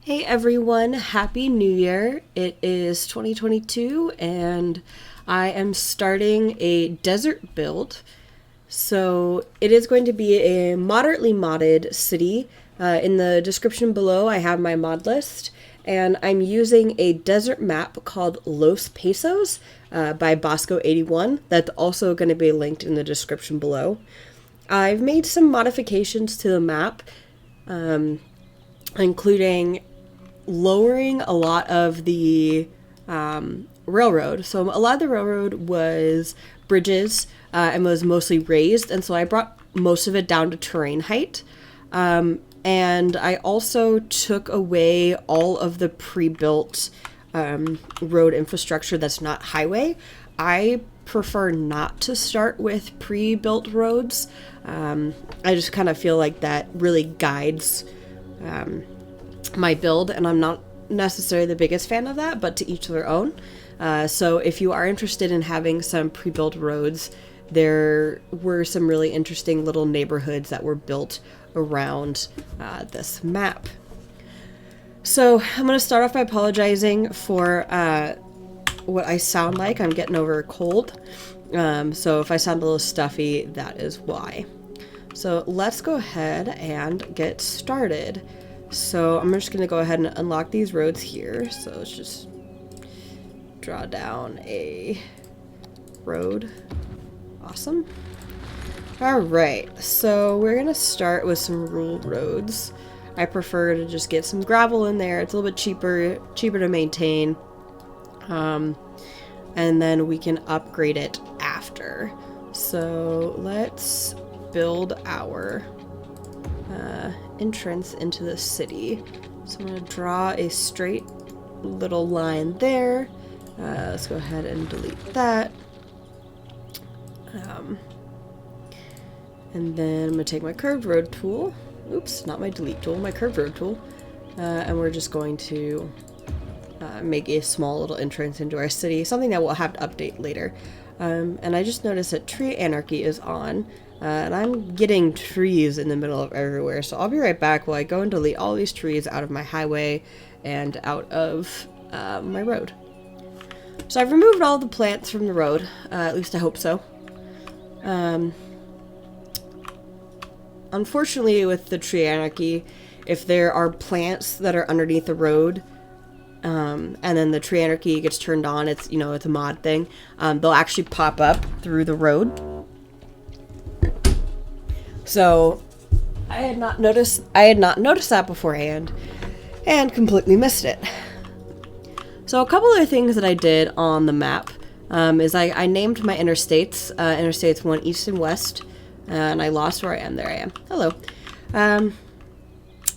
Hey everyone, Happy New Year. It is 2022 and I am starting a desert build. So it is going to be a moderately modded city. In the description below I have my mod list and I'm using a desert map called Los Pesos by Bosco81. That's also going to be linked in the description below. I've made some modifications to the map, including lowering a lot of the railroad. So a lot of the railroad was bridges and was mostly raised, and so I brought most of it down to terrain height. And I also took away all of the pre-built road infrastructure that's not highway. I prefer not to start with pre-built roads. I just kind of feel like that really guides my build, and I'm not necessarily the biggest fan of that, but to each their own. So if you are interested in having some pre-built roads, there were some really interesting little neighborhoods that were built around this map. So I'm going to start off by apologizing for what I sound like. I'm getting over a cold. So if I sound a little stuffy, that is why. So let's go ahead and get started. So I'm just going to go ahead and unlock these roads here. So let's just draw down a road. Awesome. Alright, so we're going to start with some ruled roads. I prefer to just get some gravel in there. It's a little bit cheaper to maintain. And then we can upgrade it after. So let's build our entrance into the city. So I'm going to draw a straight little line there. Let's go ahead and delete that. And then I'm going to take my curved road tool. Oops, not my delete tool, my curved road tool. And we're just going to make a small little entrance into our city, something that we'll have to update later. And I just noticed that tree anarchy is on. And I'm getting trees in the middle of everywhere, so I'll be right back while I go and delete all these trees out of my highway and out of my road. So I've removed all the plants from the road, at least I hope so. Unfortunately, with the tree anarchy, if there are plants that are underneath the road, and then the tree anarchy gets turned on, it's a mod thing, they'll actually pop up through the road. So I had not noticed that beforehand and completely missed it. So a couple of things that I did on the map is I named my interstates, interstates 1 east and west, and I lost where I am. There I am. Hello.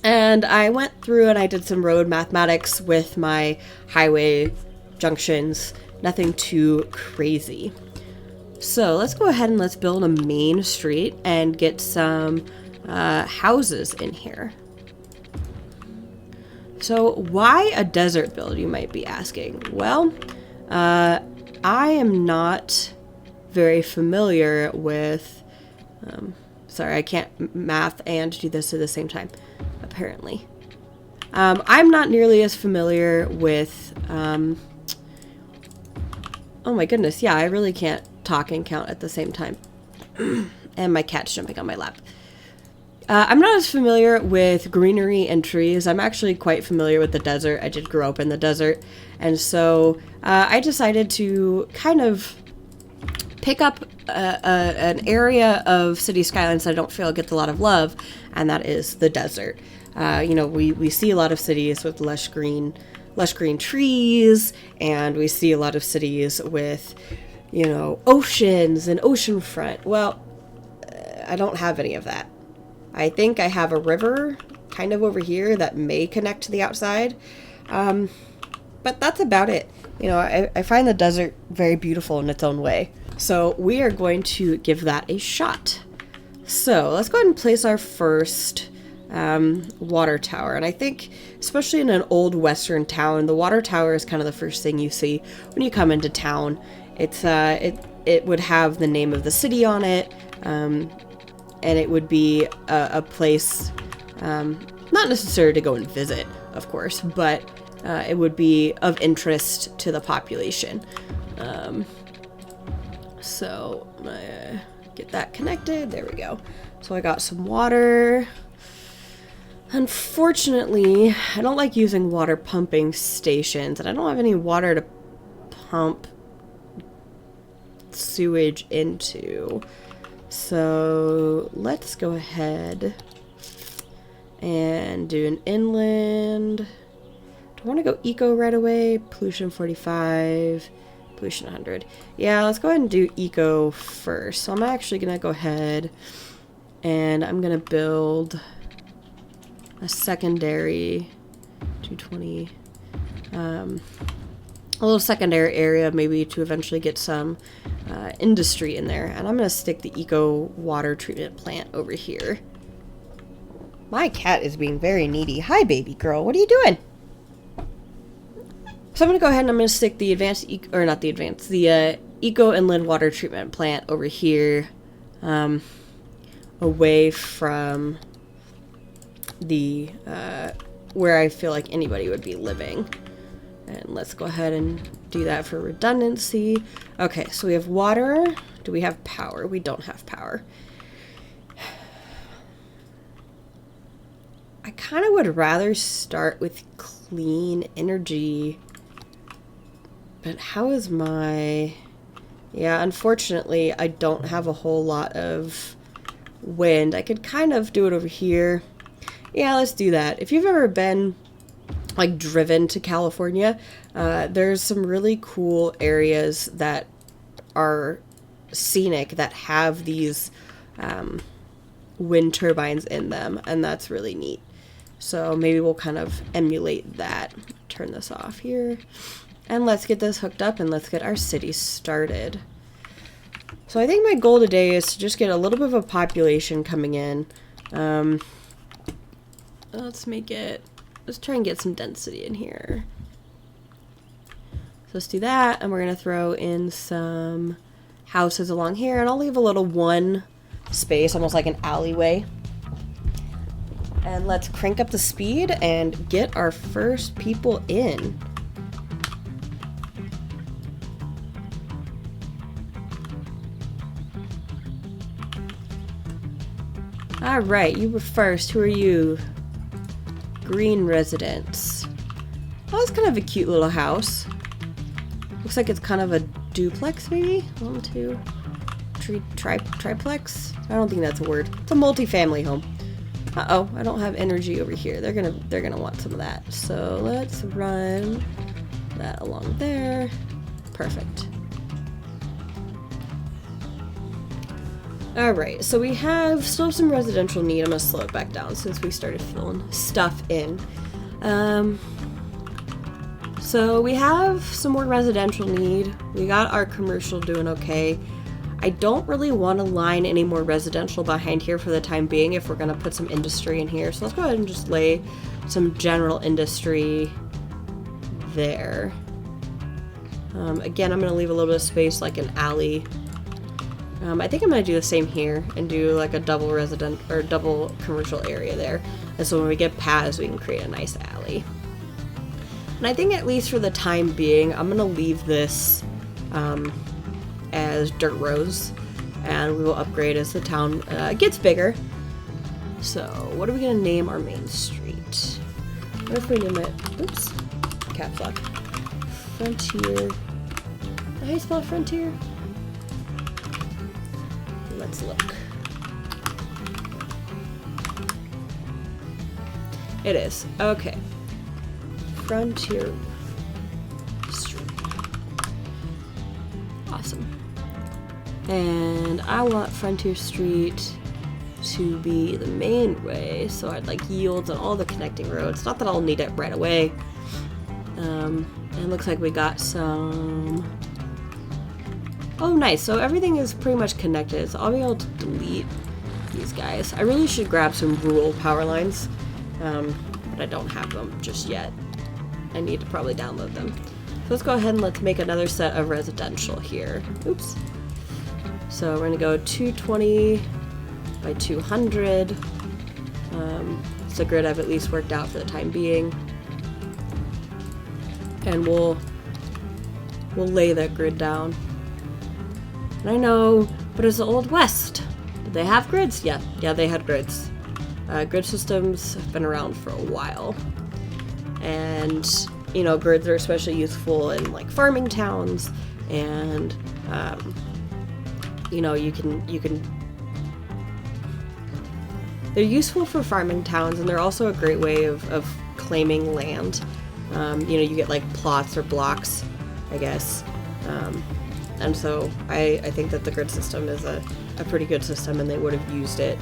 And I went through and I did some road mathematics with my highway junctions. Nothing too crazy. So let's go ahead and let's build a main street and get some houses in here. So why a desert build, you might be asking? Well, I am not very familiar with... sorry, I can't math and do this at the same time, apparently. I'm not nearly as familiar with... oh my goodness, yeah, I really can't talk and count at the same time. And my cat's jumping on my lap. I'm not as familiar with greenery and trees. I'm actually quite familiar with the desert. I did grow up in the desert. And so I decided to kind of pick up an area of City Skylines that I don't feel gets a lot of love, and that is the desert. We see a lot of cities with lush green trees, and we see a lot of cities with oceans and oceanfront. Well, I don't have any of that. I think I have a river kind of over here that may connect to the outside. But that's about it. I find the desert very beautiful in its own way. So we are going to give that a shot. So let's go ahead and place our first water tower. And I think, especially in an old western town, the water tower is kind of the first thing you see when you come into town. It's it would have the name of the city on it, and it would be a place not necessary to go and visit, of course, but it would be of interest to the population. So I'm gonna get that connected. There we go. So I got some water. Unfortunately, I don't like using water pumping stations, and I don't have any water to pump sewage into. So let's go ahead and do an inland. Do I want to go eco right away? Pollution 45, pollution 100. Yeah, let's go ahead and do eco first. So I'm actually going to go ahead and I'm going to build a secondary 220, a little secondary area maybe to eventually get some industry in there. And I'm going to stick the eco water treatment plant over here. My cat is being very needy. Hi, baby girl. What are you doing? So I'm going to go ahead and I'm going to stick the the eco inland water treatment plant over here, away from the where I feel like anybody would be living. And let's go ahead and do that for redundancy. Okay, so we have water. Do we have power? We don't have power. I kind of would rather start with clean energy. But how is my... Yeah, unfortunately, I don't have a whole lot of wind. I could kind of do it over here. Yeah, let's do that. If you've ever been, like, driven to California, there's some really cool areas that are scenic that have these wind turbines in them, and that's really neat. So maybe we'll kind of emulate that. Turn this off here. And let's get this hooked up and let's get our city started. So I think my goal today is to just get a little bit of a population coming in. Let's try and get some density in here. So let's do that, and we're going to throw in some houses along here, and I'll leave a little one space, almost like an alleyway. And let's crank up the speed and get our first people in. Alright, you were first. Who are you? Green residents. Oh, that's kind of a cute little house. Looks like it's kind of a duplex, maybe? 1, 2, 3, triplex? I don't think that's a word. It's a multi-family home. Uh-oh, I don't have energy over here. They're gonna want some of that. So let's run that along there. Perfect. Alright, so we still have some residential need. I'm going to slow it back down since we started filling stuff in. So we have some more residential need. We got our commercial doing okay. I don't really want to line any more residential behind here for the time being if we're going to put some industry in here. So let's go ahead and just lay some general industry there. Again, I'm going to leave a little bit of space like an alley. I think I'm going to do the same here and do like a double resident or double commercial area there. And so when we get past, we can create a nice alley. And I think at least for the time being, I'm going to leave this as dirt roads, and we will upgrade as the town gets bigger. So what are we going to name our main street? What if we name it, oops, caps lock, Frontier. How do you spell Frontier? Let's look. It is. Okay. Frontier Street. Awesome. And I want Frontier Street to be the main way, so I'd like yields on all the connecting roads. Not that I'll need it right away. And it looks like we got some... Oh, nice. So everything is pretty much connected, so I'll be able to delete these guys. I really should grab some rural power lines, but I don't have them just yet. I need to probably download them. So let's go ahead and let's make another set of residential here. Oops. So we're going to go 220 by 200. It's a grid I've at least worked out for the time being. and we'll lay that grid down. And I know, but it's the Old West. Did they have grids? Yeah, they had grids. Grid systems have been around for a while. And, you know, grids are especially useful in, like, farming towns, and, you know, you can... They're useful for farming towns, and they're also a great way of claiming land. You know, you get, like, plots or blocks, I guess. And so I think that the grid system is a pretty good system, and they would have used it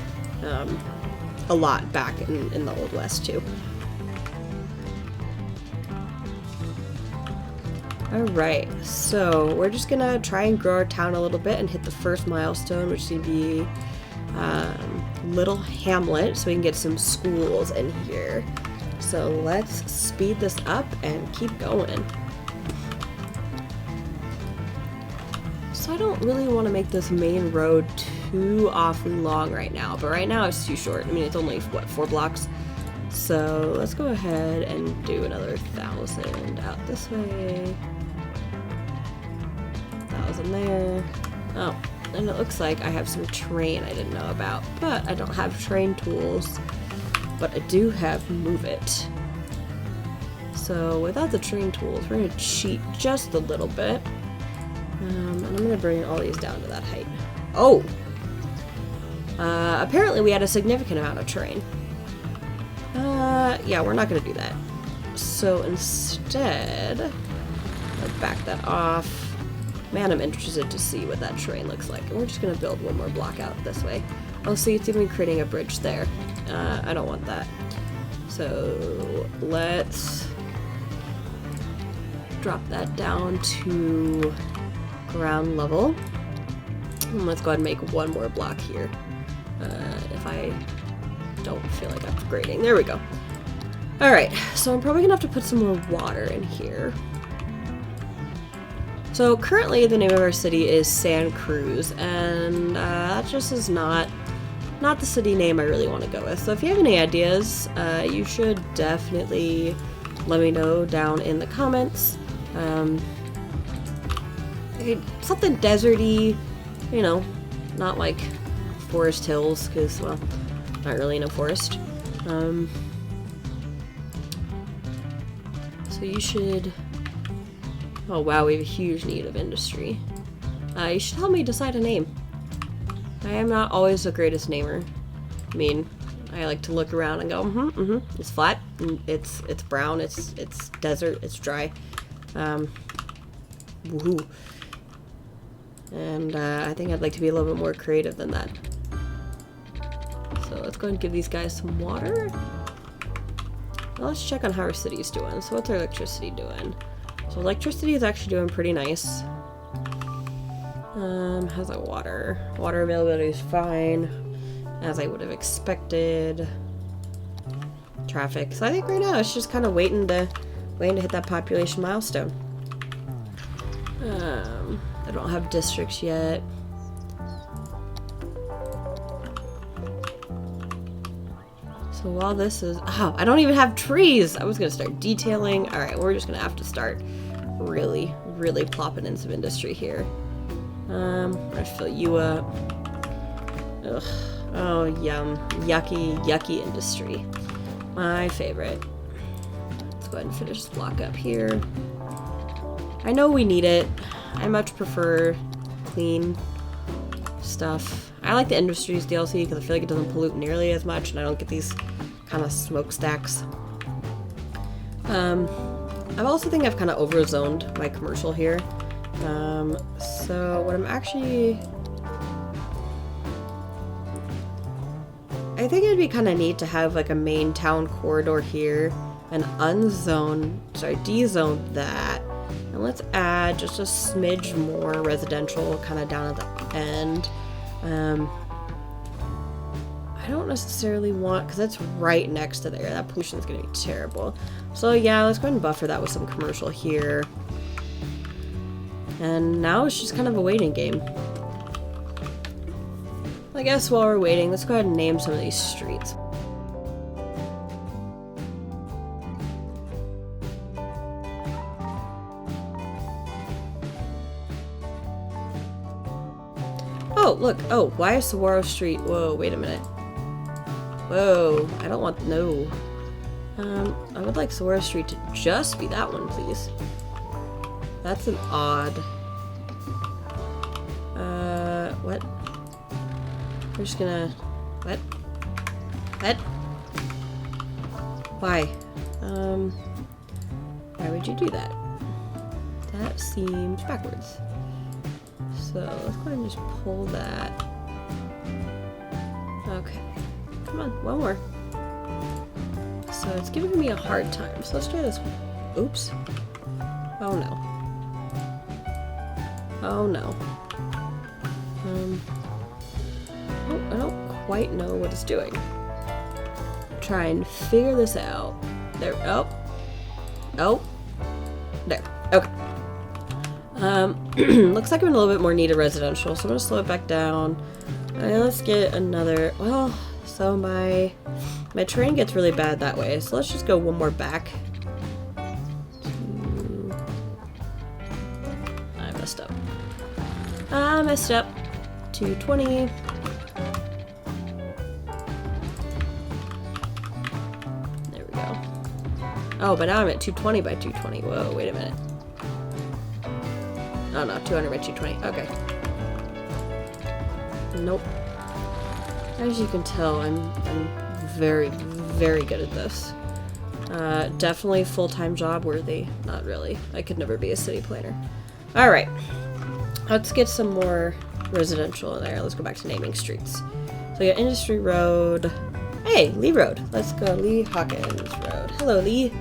a lot back in the Old West, too. Alright, so we're just gonna try and grow our town a little bit and hit the first milestone, which is gonna be Little Hamlet, so we can get some schools in here. So let's speed this up and keep going. So I don't really want to make this main road too awfully long right now, but right now it's too short. I mean, it's only, what, 4 blocks? So let's go ahead and do another 1,000 out this way. 1,000 there. Oh, and it looks like I have some terrain I didn't know about, but I don't have terrain tools, but I do have Move It. So without the terrain tools, we're going to cheat just a little bit. And I'm going to bring all these down to that height. Oh! Apparently we had a significant amount of terrain. Yeah, we're not going to do that. So instead, I'll back that off. Man, I'm interested to see what that terrain looks like. And we're just going to build one more block out this way. Oh, see, it's even creating a bridge there. I don't want that. So let's drop that down to ground level. And let's go ahead and make one more block here. If I don't feel like upgrading. There we go. Alright, so I'm probably going to have to put some more water in here. So currently the name of our city is Santa Cruz, and that just is not the city name I really want to go with. So if you have any ideas, you should definitely let me know down in the comments. Something deserty, you know, not like Forest Hills, because, well, not really in a forest. So you should... Oh wow, we have a huge need of industry. You should help me decide a name. I am not always the greatest namer. I mean, I like to look around and go, it's flat, it's brown, it's desert, it's dry. Woohoo. And I think I'd like to be a little bit more creative than that. So let's go ahead and give these guys some water. Now let's check on how our city's doing. So what's our electricity doing? So electricity is actually doing pretty nice. How's our water? Water availability is fine, as I would have expected. Traffic. So I think right now it's just kind of waiting to hit that population milestone. I don't have districts yet. So while this is... Oh, I don't even have trees! I was going to start detailing. Alright, we're just going to have to start really plopping in some industry here. I'm going to fill you up. Ugh. Oh, yum. Yucky industry. My favorite. Let's go ahead and finish this block up here. I know we need it. I much prefer clean stuff. I like the Industries DLC because I feel like it doesn't pollute nearly as much and I don't get these kind of smokestacks. I also think I've kind of overzoned my commercial here. So what I'm actually... I think it'd be kind of neat to have like a main town corridor here and dezone that. And let's add just a smidge more residential kind of down at the end. I don't necessarily want, because that's right next to there. That pollution is going to be terrible. So yeah, let's go ahead and buffer that with some commercial here. And now it's just kind of a waiting game. I guess while we're waiting, let's go ahead and name some of these streets. Oh, look. Oh, why is Saguaro Street? Whoa, wait a minute. Whoa, I don't want, no. I would like Saguaro Street to just be that one, please. That's an odd. What? We're just gonna, what? What? Why? Why would you do that? That seems backwards. So let's go ahead and just pull that. Okay. Come on, one more. So it's giving me a hard time. So let's try this one. Oops. Oh no. Oh no. Oh, I don't quite know what it's doing. Try and figure this out. There. Oh. Oh. There. Okay. Looks like I'm in a little bit more need of residential, so I'm gonna slow it back down. And let's get another. Well, so my terrain gets really bad that way, so let's just go one more back. I messed up. I messed up. 220. There we go. Oh, but now I'm at 220 by 220. Whoa, wait a minute. Oh no, 200 by 220. Okay. Nope. As you can tell, I'm very, very good at this. Definitely full-time job worthy. Not really. I could never be a city planner. Alright. Let's get some more residential in there. Let's go back to naming streets. So we got Industry Road. Hey, Lee Road. Let's go Lee Hawkins Road. Hello, Lee.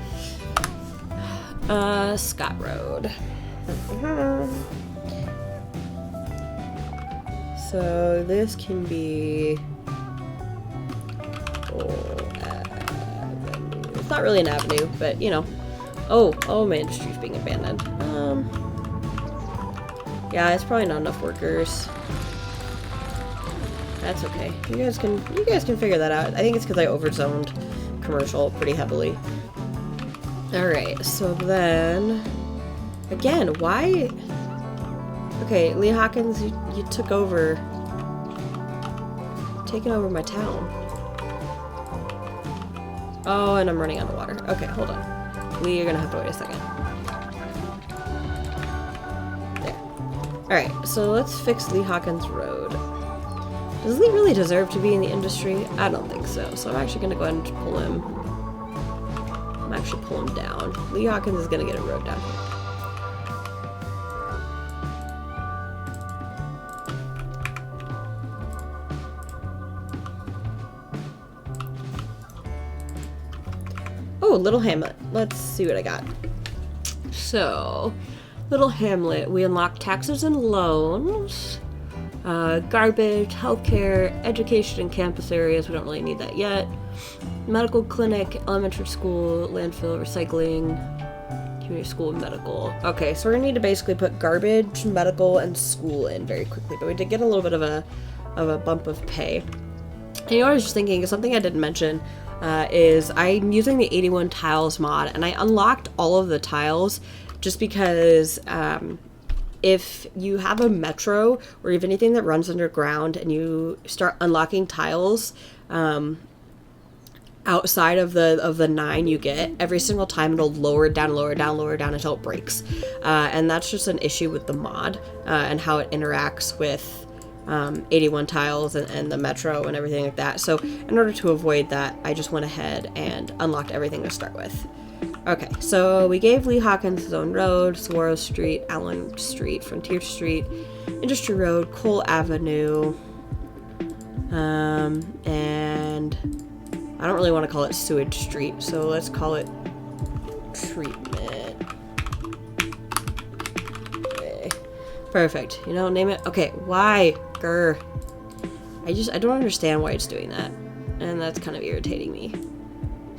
Scott Road. So this can be avenue. It's not really an avenue, but you know. Oh, my industry's being abandoned. Yeah, it's probably not enough workers. That's okay. You guys can figure that out. I think it's because I overzoned commercial pretty heavily. Alright, so then again, why? Okay, Lee Hawkins, you took over. Taking over my town. Oh, and I'm running out of water. Okay, hold on. Lee, you're gonna have to wait a second. Alright, so let's fix Lee Hawkins Road. Does Lee really deserve to be in the industry? I don't think so. So I'm actually going to go ahead and pull him. I'm actually pull him down. Lee Hawkins is going to get a road down here. Oh, Little Hamlet. Let's see what I got. So, Little Hamlet, we unlock taxes and loans, garbage, healthcare, education and campus areas. We don't really need that yet. Medical clinic, elementary school, landfill, recycling, community school, medical. Okay, so we're gonna need to basically put garbage, medical, and school in very quickly. But we did get a little bit of a bump of pay. And you know what I was just thinking, something I didn't mention is I'm using the 81 tiles mod, and I unlocked all of the tiles just because if you have a metro or even anything that runs underground and you start unlocking tiles outside of the 9 you get, every single time it'll lower down until it breaks. And that's just an issue with the mod and how it interacts with 81 tiles and the metro and everything like that. So in order to avoid that, I just went ahead and unlocked everything to start with. Okay, so we gave Lee Hawkins his own road, Saguaro Street, Allen Street, Frontier Street, Industry Road, Cole Avenue, and I don't really want to call it Sewage Street, so let's call it Treatment. Okay. Perfect. You know, name it. Okay, why? Grr. I don't understand why it's doing that, and that's kind of irritating me.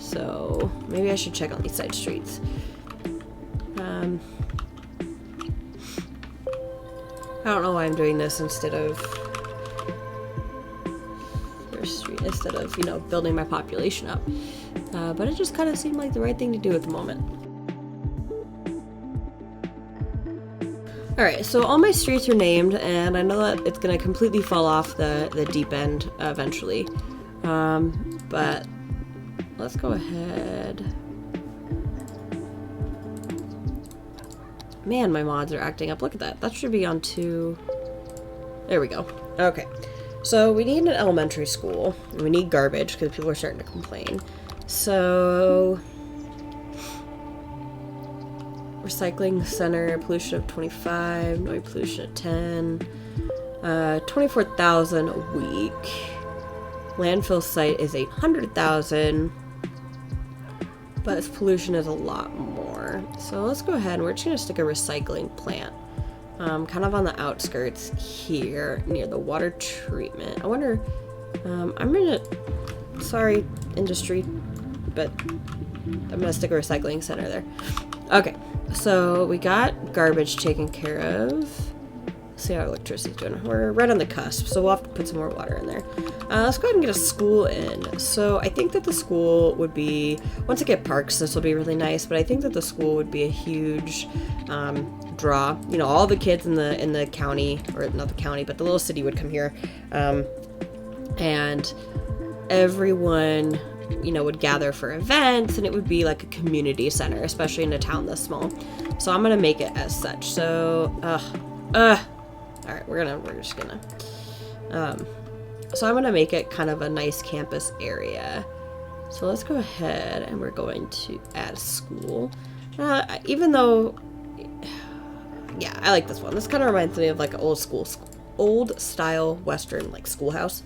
So maybe I should check on these side streets. I don't know why I'm doing this instead of First Street, instead of, you know, building my population up. But it just kind of seemed like the right thing to do at the moment. Alright, so all my streets are named, and I know that it's gonna completely fall off the deep end eventually. But let's go ahead. Man, my mods are acting up. Look at that. That should be on 2. There we go. Okay. So we need an elementary school. And we need garbage because people are starting to complain. So recycling center, pollution of 25, noise pollution of 10, 24,000 a week. Landfill site is 800,000, but its pollution is a lot more. So let's go ahead and we're just gonna stick a recycling plant, kind of on the outskirts here near the water treatment. I wonder, I'm gonna, sorry industry, but I'm gonna stick a recycling center there. Okay, so we got garbage taken care of. Let's see how electricity's doing. We're right on the cusp, so we'll have to put some more water in there. Let's go ahead and get a school in. So I think that the school would be, once I get parks, this will be really nice, but I think that the school would be a huge draw. You know, all the kids in the county, or not the county, but the little city would come here. And everyone, you know, would gather for events, and it would be like a community center, especially in a town this small. So I'm gonna make it as such. So, all right, we're just gonna, so I'm gonna make it kind of a nice campus area. So let's go ahead and we're going to add a school. Even though, yeah, I like this one. This kind of reminds me of like an old style Western like schoolhouse.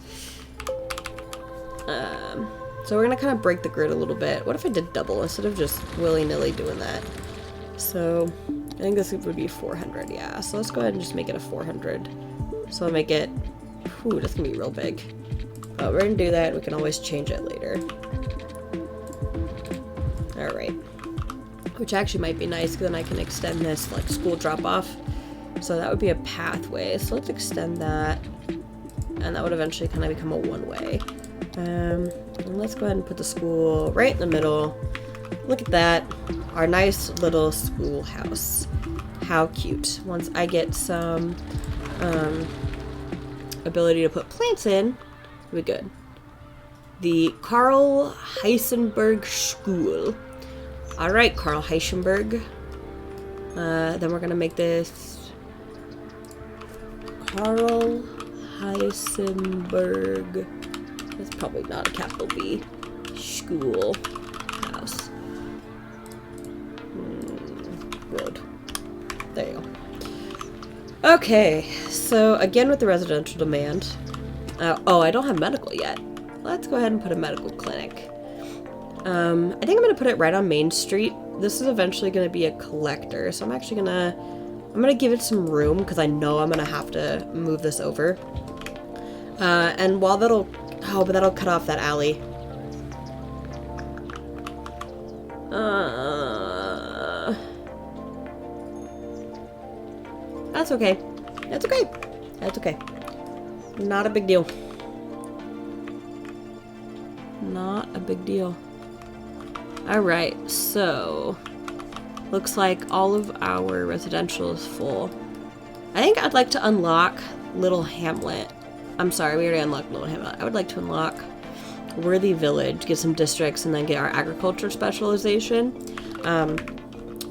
So we're gonna kind of break the grid a little bit. What if I did double instead of just willy-nilly doing that? So I think this would be 400, yeah. So let's go ahead and just make it a 400. So I'll make it, ooh, that's gonna be real big. But we're gonna do that. We can always change it later. All right. Which actually might be nice because then I can extend this like school drop-off. So that would be a pathway. So let's extend that. And that would eventually kind of become a one-way. And let's go ahead and put the school right in the middle. Look at that. Our nice little schoolhouse. How cute. Once I get some ability to put plants in, it'll be good. The Carl Heisenberg School. Alright, Carl Heisenberg. Then we're gonna make this Carl Heisenberg. That's probably not a capital B. School house. Road. There you go. Okay, so again with the residential demand. Oh, I don't have medical yet. Let's go ahead and put a medical clinic. I think I'm gonna put it right on Main Street. This is eventually gonna be a collector, so I'm actually gonna give it some room because I know I'm gonna have to move this over. And while that'll, oh, but that'll cut off that alley. That's okay. That's okay. That's okay. Not a big deal. Not a big deal. Alright, so looks like all of our residential is full. I think I'd like to unlock Little Hamlet. I'm sorry, we already unlocked Little Hamlet. I would like to unlock Worthy Village, get some districts, and then get our agriculture specialization.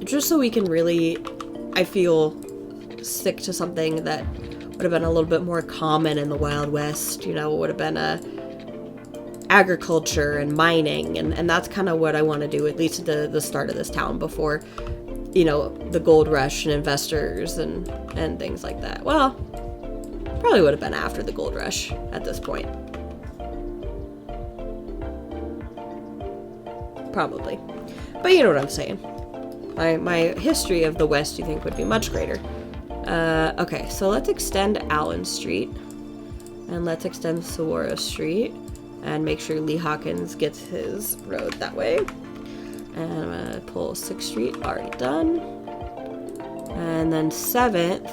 Just so we can really, I feel, stick to something that would have been a little bit more common in the Wild West. You know, it would have been agriculture and mining, and that's kind of what I want to do, at least at the start of this town, before, you know, the gold rush and investors and things like that. Well, probably would have been after the gold rush at this point. Probably. But you know what I'm saying. My history of the West, you think, would be much greater. Okay, so let's extend Allen Street. And let's extend Saguaro Street. And make sure Lee Hawkins gets his road that way. And I'm going to pull 6th Street, already done. And then 7th,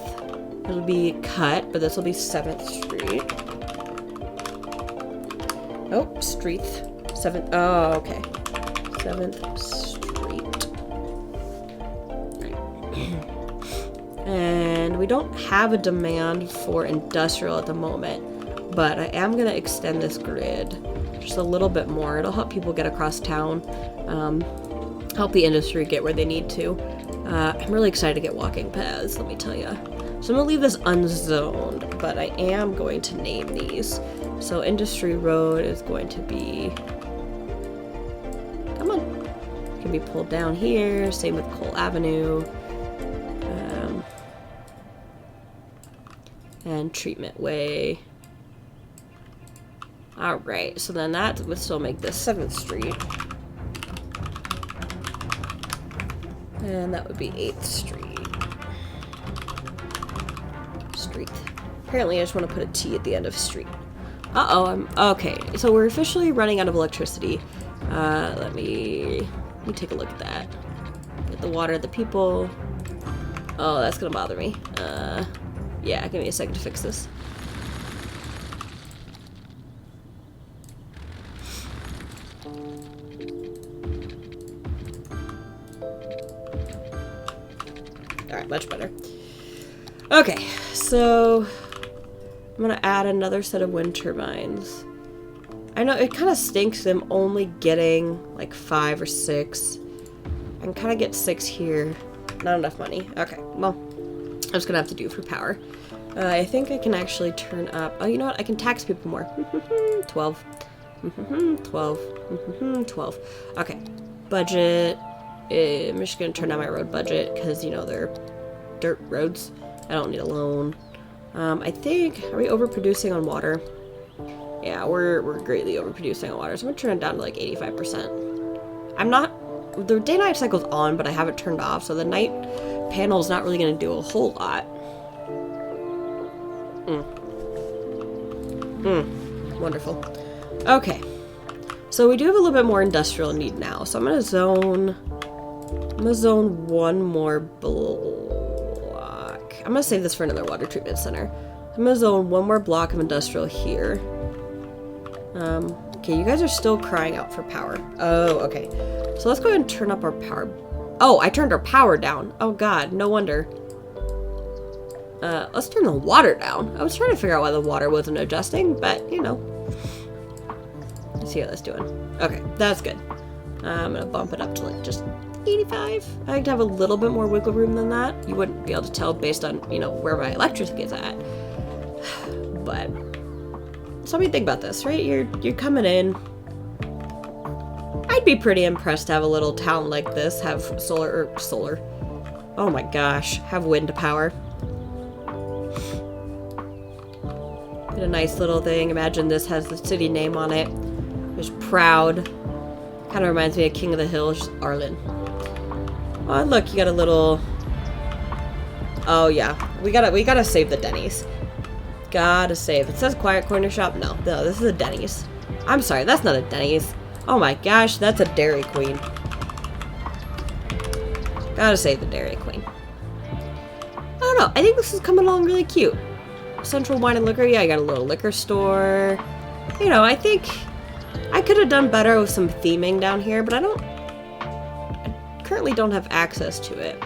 it'll be cut, but this will be 7th Street. Oh, street. 7th, oh, okay. 7th Street. And we don't have a demand for industrial at the moment, but I am going to extend this grid just a little bit more. It'll help people get across town, help the industry get where they need to. I'm really excited to get walking paths, let me tell you. So I'm going to leave this unzoned, but I am going to name these. So Industry Road is going to be... Come on. It can be pulled down here. Same with Cole Avenue. And Treatment Way. Alright, so then that would still make this 7th Street. And that would be 8th Street. Street. Apparently I just want to put a T at the end of street. Okay, so we're officially running out of electricity. Let me take a look at that. Get the water, the people. Oh, that's gonna bother me. Yeah, give me a second to fix this. Alright, much better. Okay, so I'm gonna add another set of wind turbines. I know it kind of stinks them only getting like 5 or 6. I can kind of get 6 here. Not enough money. Okay, well, I'm just gonna have to do it for power. I think I can actually turn up. Oh, you know what? I can tax people more. 12. 12. 12. Okay, budget. I'm just gonna turn down my road budget because you know they're dirt roads. I don't need a loan. I think, are we overproducing on water? Yeah, we're greatly overproducing on water, so I'm gonna turn it down to like 85%. I'm not, the day-night cycle's on, but I have it turned off, so the night panel's not really gonna do a whole lot. Wonderful. Okay, so we do have a little bit more industrial need now, so I'm gonna zone one more block. I'm gonna save this for another water treatment center. I'm gonna zone one more block of industrial here. Okay, you guys are still crying out for power. Oh, okay. So let's go ahead and turn up our power. Oh, I turned our power down. Oh god, no wonder. Let's turn the water down. I was trying to figure out why the water wasn't adjusting, but you know. Let's see how that's doing. Okay, that's good. I'm gonna bump it up to like just 85. I like to have a little bit more wiggle room than that. You wouldn't be able to tell based on, you know, where my electricity is at. But so let me think about this, right? You're coming in. I'd be pretty impressed to have a little town like this have solar. Oh my gosh, have wind power. Get a nice little thing. Imagine this has the city name on it. Just proud. Kind of reminds me of King of the Hills, Arlen. Oh, look, you got a little. Oh yeah, we gotta save the Denny's. Gotta save. It says Quiet Corner Shop. No, this is a Denny's. I'm sorry, that's not a Denny's. Oh my gosh, that's a Dairy Queen. Gotta save the Dairy Queen. I don't know. I think this is coming along really cute. Central Wine and Liquor. Yeah, I got a little liquor store. You know, I think I could have done better with some theming down here, but I currently don't have access to it.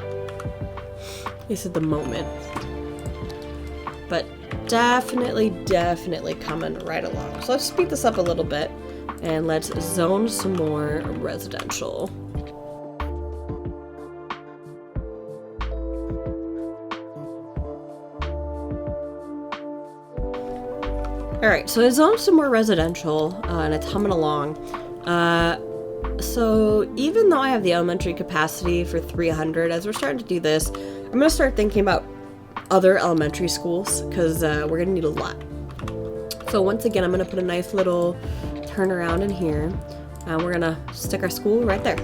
At least at the moment. But definitely coming right along. So let's speed this up a little bit and let's zone some more residential. Alright, so I zoned some more residential and it's humming along. So even though I have the elementary capacity for 300, as we're starting to do this, I'm going to start thinking about other elementary schools because we're going to need a lot. So once again, I'm going to put a nice little turnaround in here and we're going to stick our school right there.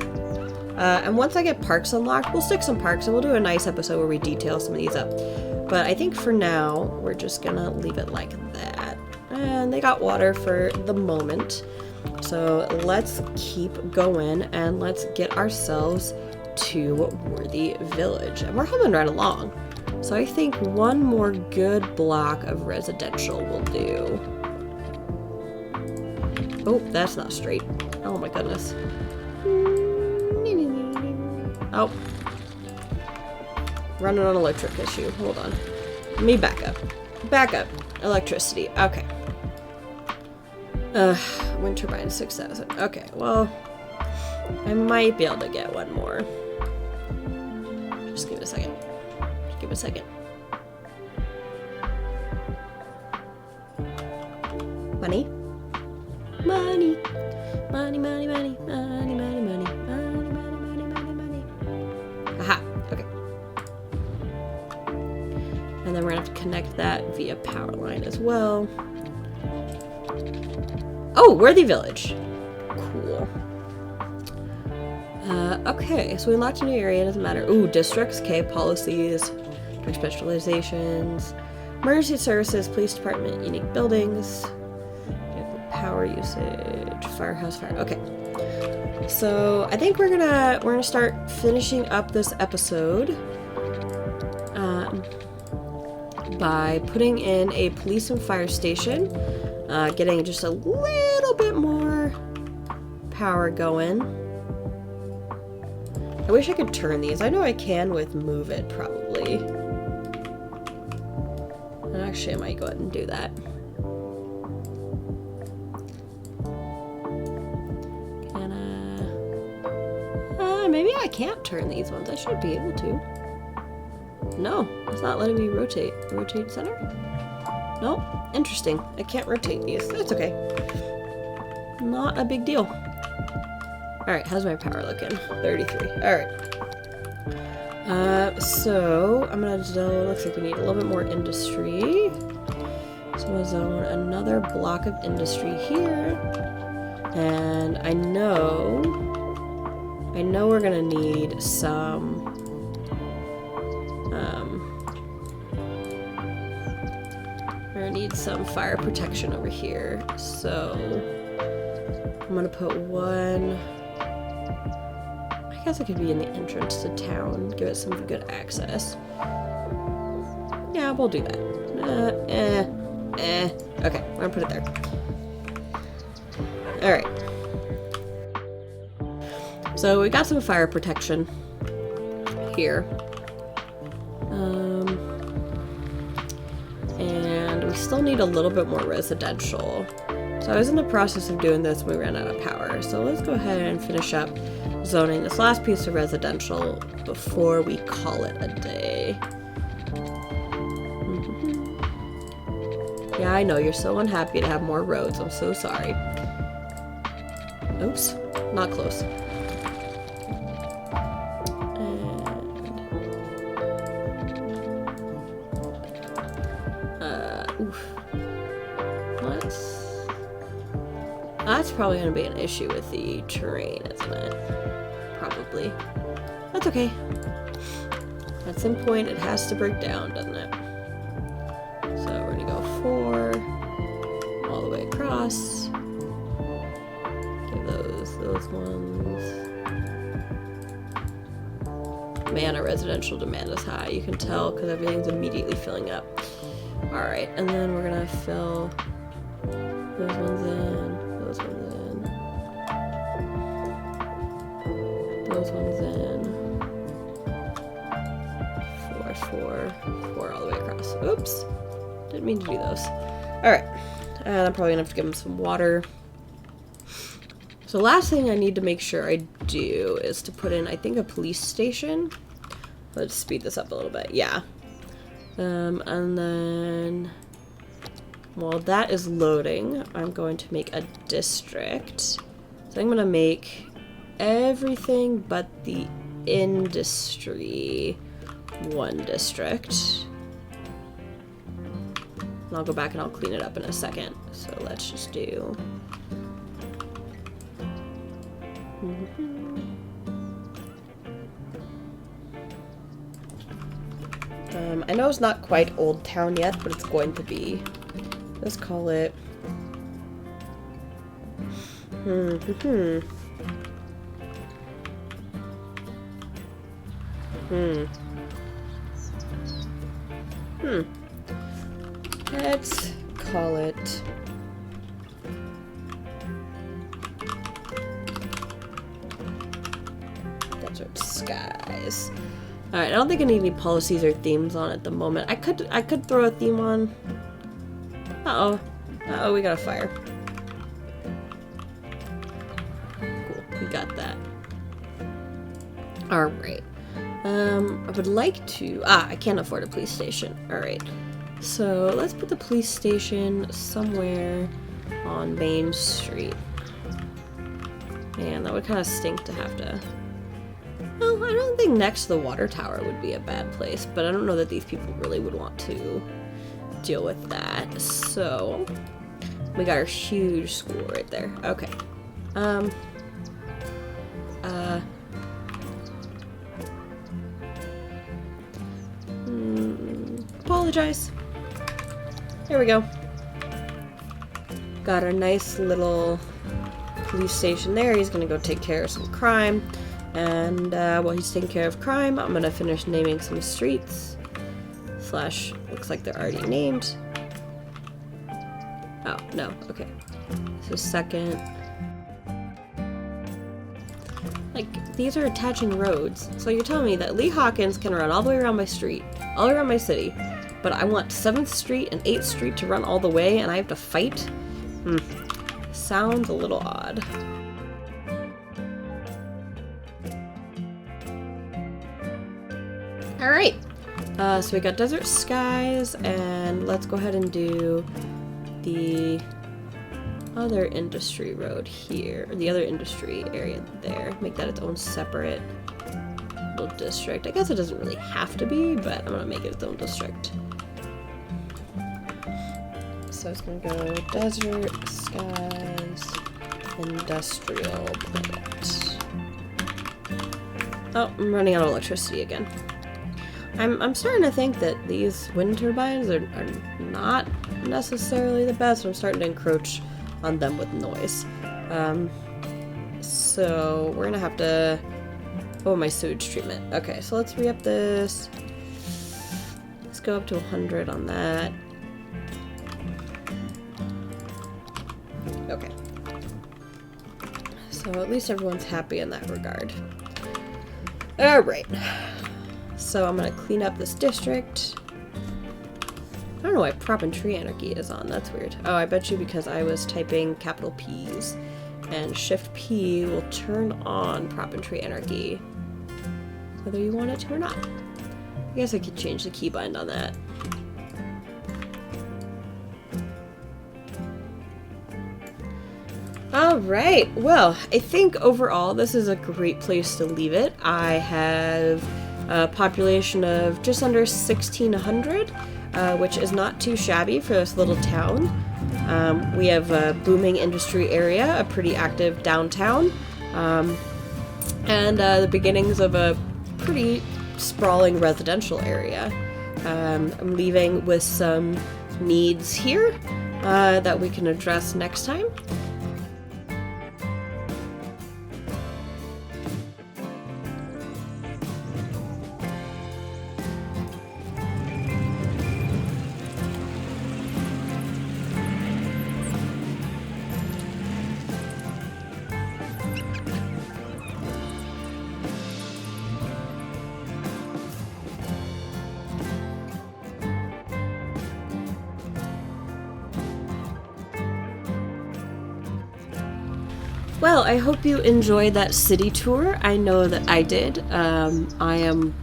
And once I get parks unlocked, we'll stick some parks and we'll do a nice episode where we detail some of these up. But I think for now, we're just going to leave it like that. And they got water for the moment. So let's keep going and let's get ourselves to Worthy Village. And we're humming right along. So I think one more good block of residential will do. Oh, that's not straight. Oh my goodness. Oh. Running on an electric issue. Hold on. Let me back up. Back up. Electricity. Okay. Wind turbine 6,000. Okay, well, I might be able to get one more. Just give it a second. Just give it a second. Money. Money. Money, money, money, money, money, money, money, money, money, money, money. Aha. Okay. And then we're gonna have to connect that via power line as well. Oh, Worthy Village. Cool. Okay, so we unlocked a new area, doesn't matter. Ooh, districts, okay, policies, specializations, emergency services, police department, unique buildings, power usage, firehouse, fire. Okay. So I think we're gonna start finishing up this episode by putting in a police and fire station, getting just a little bit more power going. I wish I could turn these. I know I can with move it, probably. And actually, I might go ahead and do that. Maybe I can't turn these ones. I should be able to. No, it's not letting me rotate. Rotate center? Nope. Interesting. I can't rotate these. That's okay. Not a big deal. Alright, how's my power looking? 33. Alright. So I'm gonna zone, looks like we need a little bit more industry. So I'm gonna zone another block of industry here. And I know we're gonna need some we're gonna need some fire protection over here. So I'm gonna put one, I guess it could be in the entrance to town, give it some good access. Yeah, we'll do that. Okay, I'm gonna put it there. Alright. So we got some fire protection here. And we still need a little bit more residential. So I was in the process of doing this when we ran out of power. So let's go ahead and finish up zoning this last piece of residential before we call it a day. Yeah, I know, you're so unhappy to have more roads. I'm so sorry. Oops, not close. That's probably going to be an issue with the terrain, isn't it? Probably. That's okay. At some point, it has to break down, doesn't it? So we're going to go 4 all the way across. Give those ones. Man, our residential demand is high. You can tell because everything's immediately filling up. Alright, and then we're going to fill those ones in. Those ones in. Those ones in. 4 all the way across. Oops. Didn't mean to do those. Alright. And I'm probably gonna have to give them some water. So last thing I need to make sure I do is to put in, I think, a police station. Let's speed this up a little bit. Yeah. And then while that is loading, I'm going to make a district. So I'm going to make everything but the industry one district. And I'll go back and I'll clean it up in a second. So let's just do... I know it's not quite Old Town yet, but it's going to be. Let's call it... Let's call it... Desert Skies. Alright, I don't think I need any policies or themes on at the moment. I could throw a theme on. Uh-oh. Uh-oh, we got a fire. Cool, we got that. Alright. I would like to... I can't afford a police station. Alright. So, let's put the police station somewhere on Main Street. Man, that would kind of stink to have to... Well, I don't think next to the water tower would be a bad place, but I don't know that these people really would want to deal with that. So, we got our huge school right there. Okay. Apologize. There we go. Got our nice little police station there. He's gonna go take care of some crime. And while he's taking care of crime, I'm gonna finish naming some streets. Slash, looks like they're already named. Oh, no, okay. So second. Like, these are attaching roads. So you're telling me that Lee Hawkins can run all the way around my street, all the way around my city, but I want 7th Street and 8th Street to run all the way and I have to fight? Sounds a little odd. Alright, so we got Desert Skies, and let's go ahead and do the other industry road here, or the other industry area there. Make that its own separate little district. I guess it doesn't really have to be, but I'm gonna make it its own district. So it's gonna go Desert Skies Industrial Plant. Oh, I'm running out of electricity again. I'm starting to think that these wind turbines are not necessarily the best. I'm starting to encroach on them with noise. So we're gonna have to... Oh, my sewage treatment. Okay, so let's re-up this. Let's go up to 100 on that. Okay. So at least everyone's happy in that regard. Alright. So I'm gonna clean up this district. I don't know why Prop and Tree Anarchy is on. That's weird. Oh, I bet you because I was typing capital P's. And Shift P will turn on Prop and Tree Anarchy, whether you want it to or not. I guess I could change the keybind on that. Alright, well, I think overall this is a great place to leave it. I have a population of just under 1,600, which is not too shabby for this little town. We have a booming industry area, a pretty active downtown, and the beginnings of a pretty sprawling residential area. I'm leaving with some needs here that we can address next time. Well, I hope you enjoyed that city tour. I know that I did. I am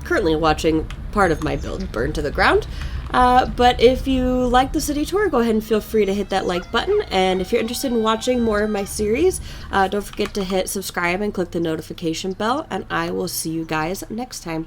currently watching part of my build burn to the ground. But if you like the city tour, go ahead and feel free to hit that like button. And if you're interested in watching more of my series, don't forget to hit subscribe and click the notification bell. And I will see you guys next time.